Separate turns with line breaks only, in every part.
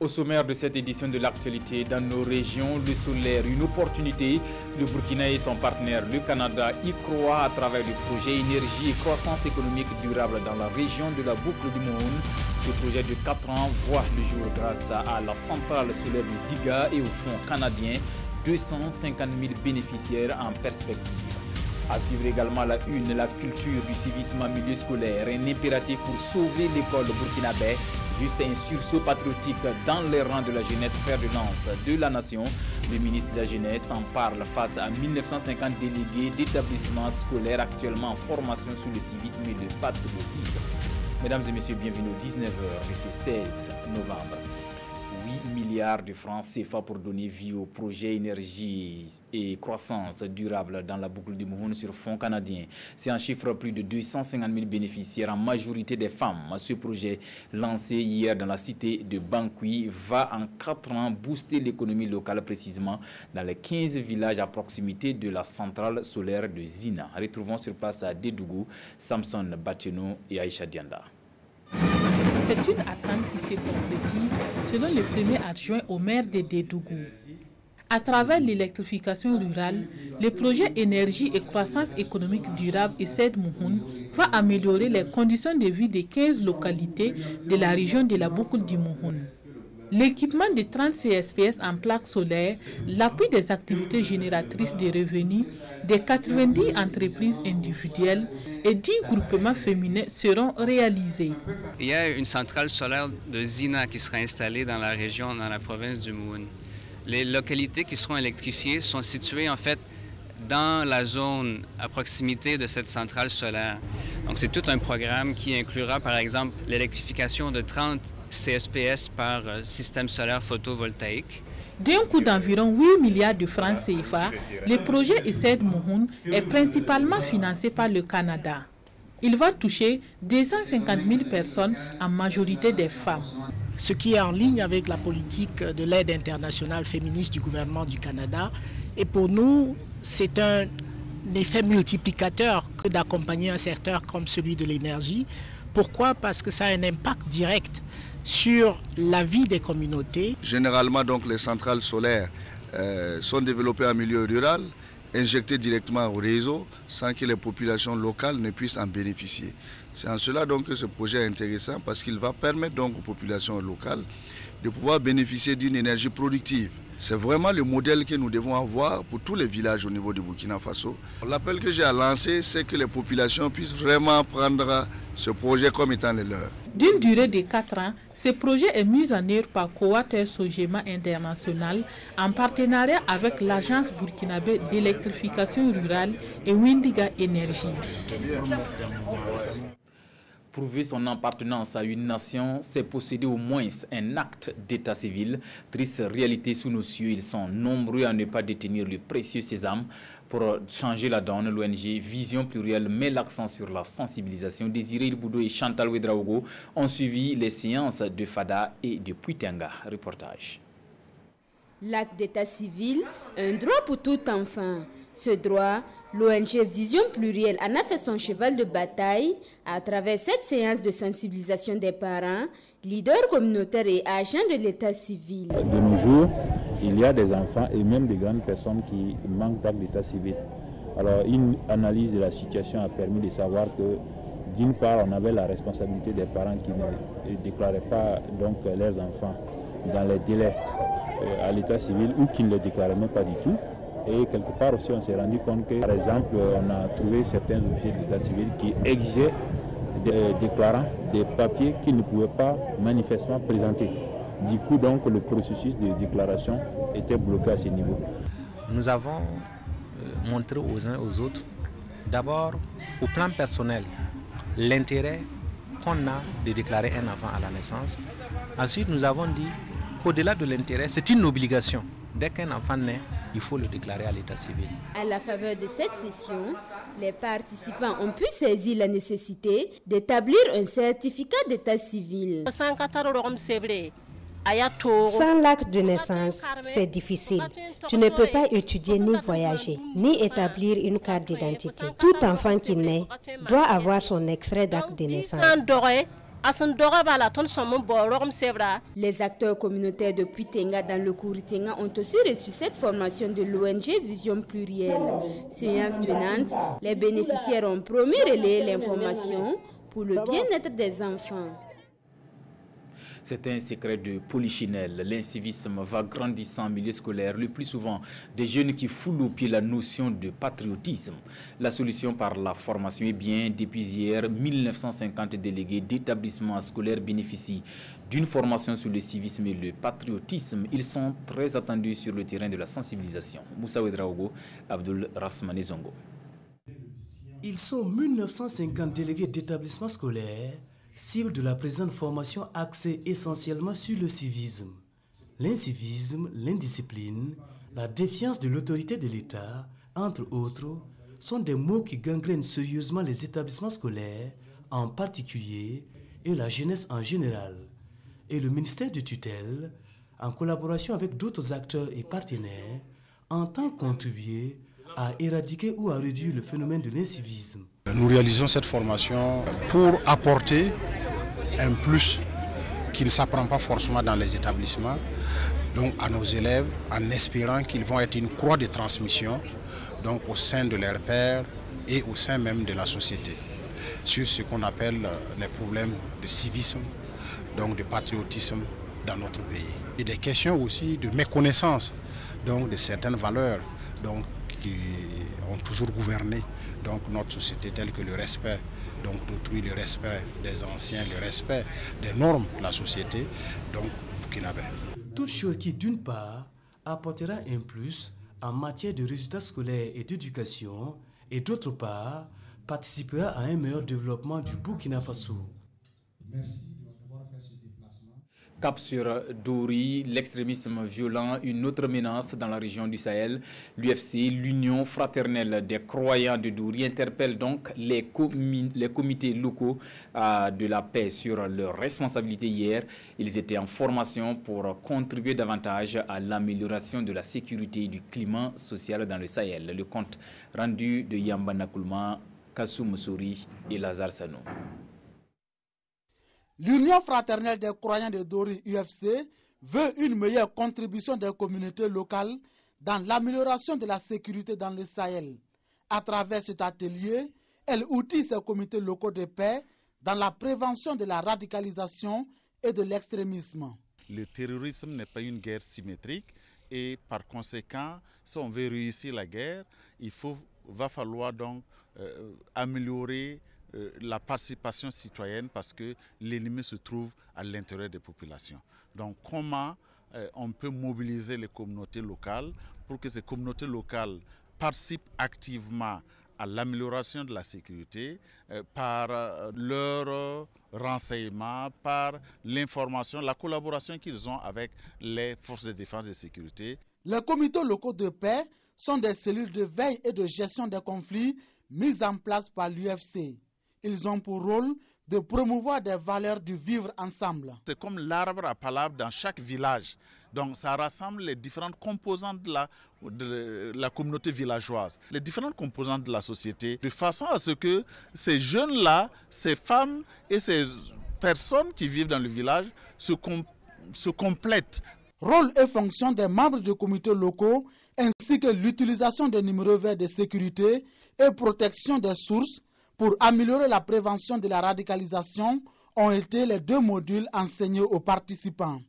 Au sommaire de cette édition de l'actualité, dans nos régions, le solaire, une opportunité. Le Burkina et son partenaire, le Canada, y croient à travers le projet énergie et croissance économique durable dans la région de la boucle du Mohun. Ce projet de 4 ans voit le jour grâce à la centrale solaire du Ziga et au fonds canadien, 250 000 bénéficiaires en perspective. À suivre également la une, la culture du civisme en milieu scolaire, un impératif pour sauver l'école burkinabé. Juste un sursaut patriotique dans les rangs de la jeunesse, fer de lance de la nation. Le ministre de la Jeunesse en parle face à 1950 délégués d'établissements scolaires actuellement en formation sur le civisme et le patriotisme. Mesdames et messieurs, bienvenue aux 19h de ce 16 novembre. 8 milliards de francs CFA pour donner vie au projet énergie et croissance durable dans la boucle du Mohun sur fonds canadien. C'est un chiffre plus de 250 000 bénéficiaires, en majorité des femmes. Ce projet, lancé hier dans la cité de Bankui, va en 4 ans booster l'économie locale, précisément dans les 15 villages à proximité de la centrale solaire de Zina. Retrouvons sur place à Dédougou, Samson Batieno et Aïcha Dianda.
C'est une attente qui se concrétise selon le premier adjoint au maire de Dédougou. À travers l'électrification rurale, le projet énergie et croissance économique durable ESSED Mohun va améliorer les conditions de vie de 15 localités de la région de la boucle du Mohun. L'équipement de 30 CSPS en plaques solaires, l'appui des activités génératrices de revenus, des 90 entreprises individuelles et 10 groupements féminins seront réalisés.
Il y a une centrale solaire de Zina qui sera installée dans la région, dans la province du Mohun. Les localités qui seront électrifiées sont situées en fait dans la zone à proximité de cette centrale solaire. Donc c'est tout un programme qui inclura par exemple l'électrification de 30 CSPS par système solaire photovoltaïque.
D'un coût d'environ 8 milliards de francs CFA, le projet ESSED Mohun est principalement financé par le Canada. Il va toucher 250 000 personnes, en majorité des femmes.
Ce qui est en ligne avec la politique de l'aide internationale féministe du gouvernement du Canada. Et pour nous, c'est un effet multiplicateur que d'accompagner un secteur comme celui de l'énergie. Pourquoi? Parce que ça a un impact direct sur la vie des communautés.
Généralement, donc, les centrales solaires sont développées en milieu rural, injectées directement au réseau, sans que les populations locales ne puissent en bénéficier. C'est en cela donc que ce projet est intéressant, parce qu'il va permettre donc aux populations locales de pouvoir bénéficier d'une énergie productive. C'est vraiment le modèle que nous devons avoir pour tous les villages au niveau du Burkina Faso. L'appel que j'ai à lancer, c'est que les populations puissent vraiment prendre ce projet comme étant le leur.
D'une durée de 4 ans, ce projet est mis en œuvre par Coater Sogema International en partenariat avec l'Agence burkinabé d'électrification rurale et Windiga Énergie.
Prouver son appartenance à une nation, c'est posséder au moins un acte d'état civil. Triste réalité sous nos cieux, ils sont nombreux à ne pas détenir le précieux sésame. Pour changer la donne, l'ONG Vision Plurielle met l'accent sur la sensibilisation. Désiré Ilboudou et Chantal Ouedraogo ont suivi les séances de Fada et de Puitenga. Reportage.
L'acte d'état civil, un droit pour tout enfant. Ce droit, l'ONG Vision Plurielle en a fait son cheval de bataille à travers cette séance de sensibilisation des parents, leaders communautaires et agents de l'état civil.
De nos jours, il y a des enfants et même des grandes personnes qui manquent d'acte d'état civil. Alors une analyse de la situation a permis de savoir que d'une part, on avait la responsabilité des parents qui ne déclaraient pas donc leurs enfants dans les délais à l'état civil ou qui ne les déclaraient même pas du tout. Et quelque part aussi, on s'est rendu compte que, par exemple, on a trouvé certains officiers de l'état civil qui exigeaient des déclarants des papiers qu'ils ne pouvaient pas manifestement présenter. Du coup, donc, le processus de déclaration était bloqué à ce niveau.
Nous avons montré aux uns et aux autres, d'abord, au plan personnel, l'intérêt qu'on a de déclarer un enfant à la naissance. Ensuite, nous avons dit qu'au-delà de l'intérêt, c'est une obligation. Dès qu'un enfant naît, il faut le déclarer à l'état civil. À
la faveur de cette session, les participants ont pu saisir la nécessité d'établir un certificat d'état civil.
Sans l'acte de naissance, c'est difficile. Tu ne peux pas étudier ni voyager, ni établir une carte d'identité. Tout enfant qui naît doit avoir son extrait d'acte de naissance.
Les acteurs communautaires de Puitenga dans le Kouritenga ont aussi reçu cette formation de l'ONG Vision Plurielle. Séance tenante, les bénéficiaires ont promis de relayer l'information pour le bien-être des enfants.
C'est un secret de polichinelle. L'incivisme va grandissant en milieu scolaire, le plus souvent des jeunes qui foulent au pied la notion de patriotisme. La solution par la formation est bien, depuis hier, 1950 délégués d'établissements scolaires bénéficient d'une formation sur le civisme et le patriotisme. Ils sont très attendus sur le terrain de la sensibilisation. Moussa Ouedraogo, Abdul Rasmane Zongo.
Ils sont 1950 délégués d'établissements scolaires, cible de la présente formation axée essentiellement sur le civisme. L'incivisme, l'indiscipline, la défiance de l'autorité de l'État, entre autres, sont des mots qui gangrènent sérieusement les établissements scolaires, en particulier, et la jeunesse en général. Et le ministère de tutelle, en collaboration avec d'autres acteurs et partenaires, entend contribuer à éradiquer ou à réduire le phénomène de l'incivisme.
Nous réalisons cette formation pour apporter un plus qui ne s'apprend pas forcément dans les établissements, donc à nos élèves, en espérant qu'ils vont être une croix de transmission donc au sein de leurs pairs et au sein même de la société, sur ce qu'on appelle les problèmes de civisme, donc de patriotisme dans notre pays. Et des questions aussi de méconnaissance donc de certaines valeurs donc, qui ont toujours gouverné donc, notre société, telle que le respect d'autrui, le respect des anciens, le respect des normes de la société, donc burkinabé.
Toute chose qui, d'une part, apportera un plus en matière de résultats scolaires et d'éducation, et d'autre part, participera à un meilleur développement du Burkina Faso.
Merci. Cap sur Dori, l'extrémisme violent, une autre menace dans la région du Sahel. L'UFC, l'Union fraternelle des croyants de Dori, interpelle donc les comités locaux de la paix sur leurs responsabilités hier. Ils étaient en formation pour contribuer davantage à l'amélioration de la sécurité et du climat social dans le Sahel. Le compte rendu de Yamba Nakoulma, Kassou Moussouri et Lazare Sano.
L'Union fraternelle des croyants de Dori, UFC, veut une meilleure contribution des communautés locales dans l'amélioration de la sécurité dans le Sahel. À travers cet atelier, elle outille ses comités locaux de paix dans la prévention de la radicalisation et de l'extrémisme.
Le terrorisme n'est pas une guerre symétrique et par conséquent, si on veut réussir la guerre, va falloir donc améliorer la participation citoyenne parce que l'ennemi se trouve à l'intérieur des populations. Donc comment on peut mobiliser les communautés locales pour que ces communautés locales participent activement à l'amélioration de la sécurité par leur renseignement, par l'information, la collaboration qu'ils ont avec les forces de défense et de sécurité.
Les comités locaux de paix sont des cellules de veille et de gestion des conflits mises en place par l'UFC. Ils ont pour rôle de promouvoir des valeurs du vivre ensemble.
C'est comme l'arbre à palabres dans chaque village. Donc ça rassemble les différentes composantes de la communauté villageoise, les différentes composantes de la société, de façon à ce que ces jeunes-là, ces femmes et ces personnes qui vivent dans le village se complètent.
Rôle et fonction des membres du comité locaux, ainsi que l'utilisation des numéros verts de sécurité et protection des sources, pour améliorer la prévention de la radicalisation, ont été les deux modules enseignés aux participants.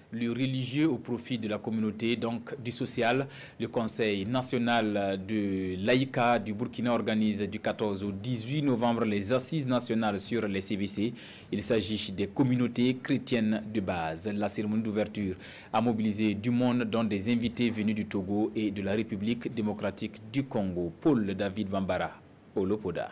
Le religieux au profit de la communauté, donc du social. Le Conseil national de l'Aïka du Burkina organise du 14 au 18 novembre les assises nationales sur les CVC. Il s'agit des communautés chrétiennes de base. La cérémonie d'ouverture a mobilisé du monde, dont des invités venus du Togo et de la République démocratique du Congo. Paul David Bambara, Olopoda.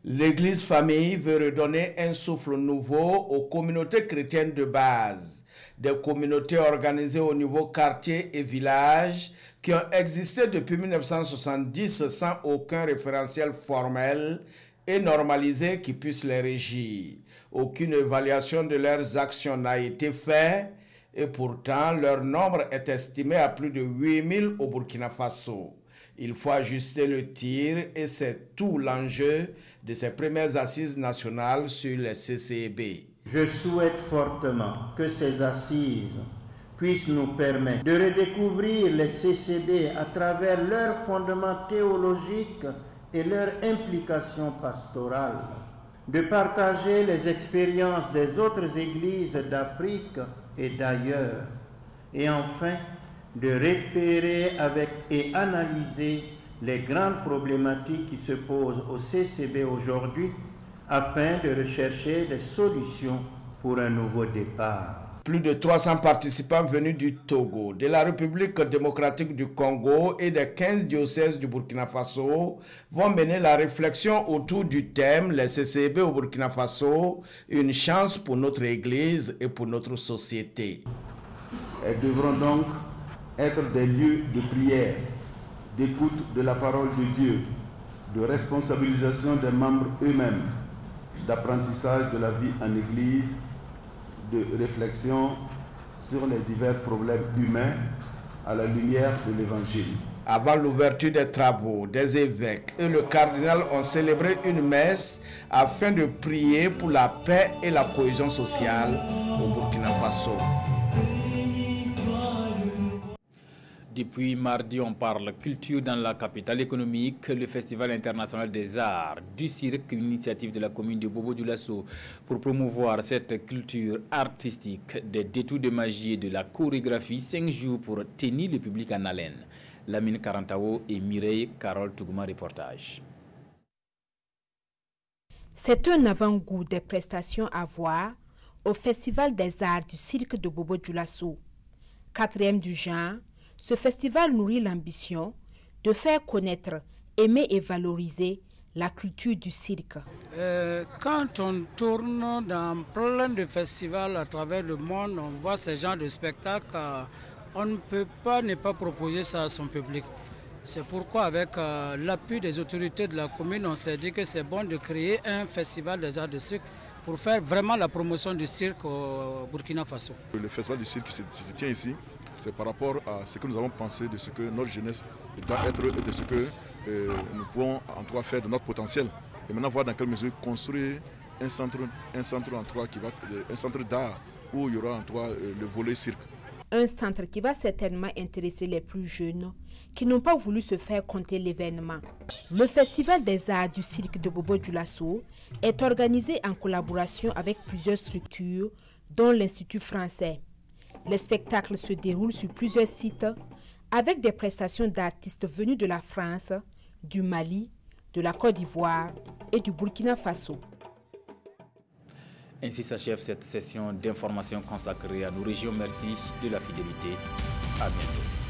L'église famille veut redonner un souffle nouveau aux communautés chrétiennes de base. Des communautés organisées au niveau quartier et village qui ont existé depuis 1970 sans aucun référentiel formel et normalisé qui puisse les régir. Aucune évaluation de leurs actions n'a été faite et pourtant leur nombre est estimé à plus de 8000 au Burkina Faso. Il faut ajuster le tir et c'est tout l'enjeu de ces premières assises nationales sur les CCB.
Je souhaite fortement que ces assises puissent nous permettre de redécouvrir les CCB à travers leurs fondements théologiques et leur implication pastorale, de partager les expériences des autres églises d'Afrique et d'ailleurs, et enfin de repérer avec et analyser les grandes problématiques qui se posent au CCB aujourd'hui afin de rechercher des solutions pour un nouveau départ.
Plus de 300 participants venus du Togo, de la République démocratique du Congo et des 15 diocèses du Burkina Faso vont mener la réflexion autour du thème « Les CCB au Burkina Faso, une chance pour notre Église et pour notre société ».
Elles devront donc être des lieux de prière, d'écoute de la parole de Dieu, de responsabilisation des membres eux-mêmes, d'apprentissage de la vie en Église, de réflexion sur les divers problèmes humains à la lumière de l'Évangile.
Avant l'ouverture des travaux, des évêques et le cardinal ont célébré une messe afin de prier pour la paix et la cohésion sociale au Burkina Faso.
Depuis mardi, on parle culture dans la capitale économique. Le Festival international des arts du cirque, une initiative de la commune de Bobo-Dioulasso pour promouvoir cette culture artistique, des détours de magie et de la chorégraphie. 5 jours pour tenir le public en haleine. Lamine Karantao et Mireille Carole Tougouma, reportage.
C'est un avant-goût des prestations à voir au Festival des arts du cirque de Bobo-Dioulasso. 4e du genre, ce festival nourrit l'ambition de faire connaître, aimer et valoriser la culture du cirque.
Quand on tourne dans plein de festivals à travers le monde, on voit ce genre de spectacle, on ne peut pas ne pas proposer ça à son public. C'est pourquoi avec l'appui des autorités de la commune, on s'est dit que c'est bon de créer un festival des arts de cirque pour faire vraiment la promotion du cirque au Burkina Faso.
Le festival du cirque se tient ici. C'est par rapport à ce que nous avons pensé de ce que notre jeunesse doit être et de ce que nous pouvons en tout cas faire de notre potentiel. Et maintenant voir dans quelle mesure construire un centre d'art où il y aura en tout cas le volet cirque.
Un centre qui va certainement intéresser les plus jeunes qui n'ont pas voulu se faire compter l'événement. Le Festival des arts du cirque de Bobo-Dioulasso est organisé en collaboration avec plusieurs structures, dont l'Institut français. Les spectacles se déroulent sur plusieurs sites avec des prestations d'artistes venus de la France, du Mali, de la Côte d'Ivoire et du Burkina Faso.
Ainsi s'achève cette session d'information consacrée à nos régions. Merci de la fidélité. À bientôt.